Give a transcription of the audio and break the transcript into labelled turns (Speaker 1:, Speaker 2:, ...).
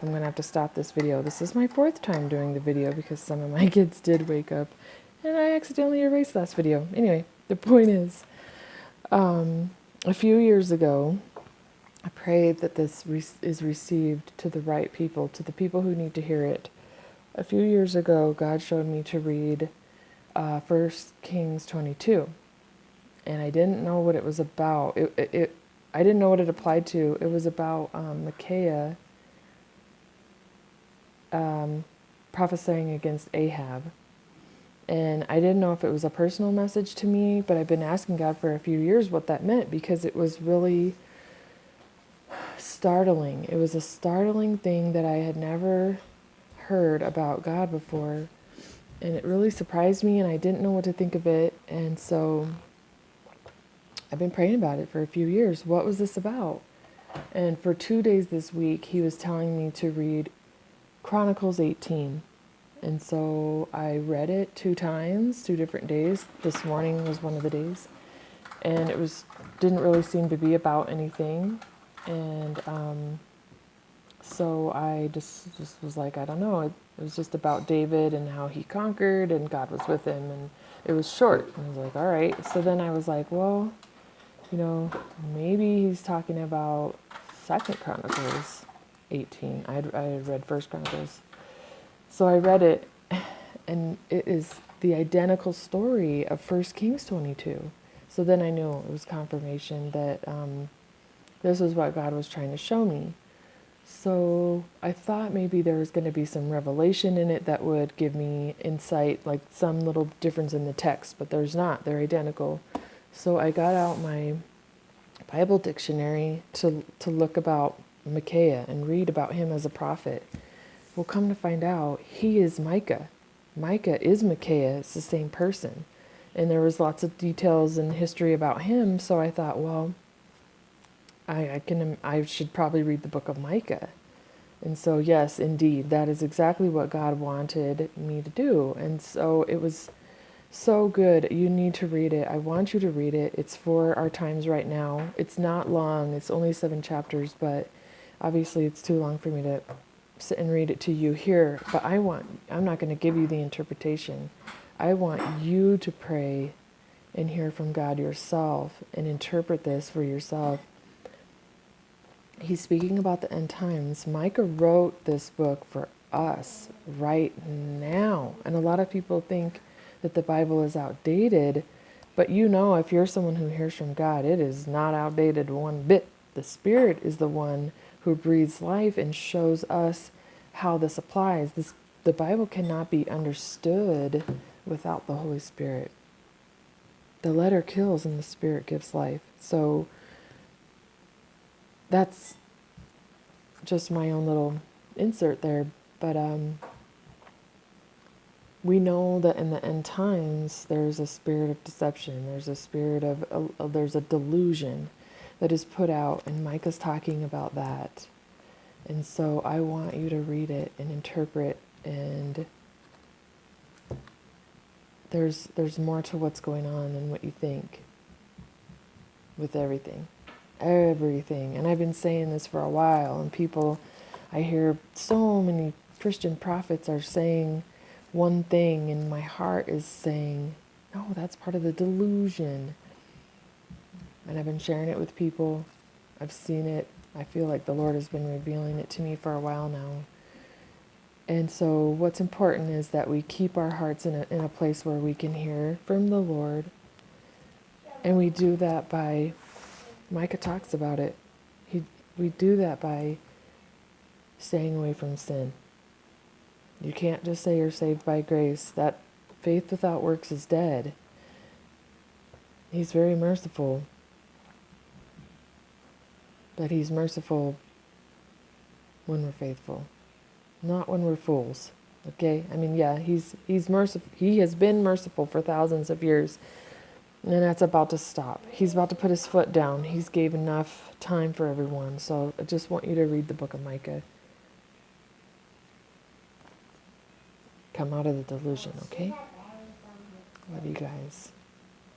Speaker 1: I'm going to have to stop this video. This is my 4th time doing the video because some of my kids did wake up and I accidentally erased last video. Anyway, the point is, a few years ago, I prayed that this is received to the right people, to the people who need to hear it. A few years ago, God showed me to read 1 Kings 22, and I didn't know what it was about. I didn't know what it applied to. It was about Micah prophesying against Ahab. And I didn't know if it was a personal message to me, but I've been asking God for a few years what that meant, because it was really startling. It was a startling thing that I had never heard about God before. And it really surprised me, and I didn't know what to think of it. And so I've been praying about it for a few years. What was this about? And for 2 days this week, he was telling me to read Chronicles 18. And so I read it 2 times, 2 different days. This morning was one of the days. And it didn't really seem to be about anything. And so I just was like, I don't know. It was just about David and how he conquered and God was with him. And it was short. And I was like, all right. So then I was like, well, maybe he's talking about 2nd Chronicles 18. I had read 1st Chronicles. So I read it, and it is the identical story of 1 Kings 22. So then I knew it was confirmation that this was what God was trying to show me. So I thought maybe there was going to be some revelation in it that would give me insight, like some little difference in the text, but there's not. They're identical. So I got out my Bible dictionary to look about Micah and read about him as a prophet. Well, come to find out, he is Micah. Micah is Micah. It's the same person. And there was lots of details and history about him, so I thought, well, I should probably read the book of Micah. And so, yes, indeed, that is exactly what God wanted me to do. And so it was so good. You need to read it. I want you to read it. It's for our times right now. It's not long. It's only 7 chapters, but obviously it's too long for me to sit and read it to you here. But I'm not going to give you the interpretation. I want you to pray and hear from God yourself and interpret this for yourself. He's speaking about the end times. Micah wrote this book for us right now. And a lot of people think that the Bible is outdated, but if you're someone who hears from God, it is not outdated one bit. The Spirit is the one who breathes life and shows us how this applies. The Bible cannot be understood without the Holy Spirit. The letter kills and the Spirit gives life. So that's just my own little insert there. But we know that in the end times, there's a spirit of deception. There's a spirit there's a delusion that is put out, and Micah's talking about that. And so I want you to read it and interpret, and there's more to what's going on than what you think with everything. And I've been saying this for a while, and I hear so many Christian prophets are saying one thing, and my heart is saying, no, that's part of the delusion. And I've been sharing it with people. I've seen it. I feel like the Lord has been revealing it to me for a while now. And so what's important is that we keep our hearts in a place where we can hear from the Lord. And we do that by, Micah talks about it. We do that by staying away from sin. You can't just say you're saved by grace. That faith without works is dead. He's very merciful. But he's merciful when we're faithful, not when we're fools. Okay? He's merciful. He has been merciful for thousands of years, and that's about to stop. He's about to put his foot down. He's gave enough time for everyone. So I just want you to read the book of Micah. Come out of the delusion, okay? Love you guys.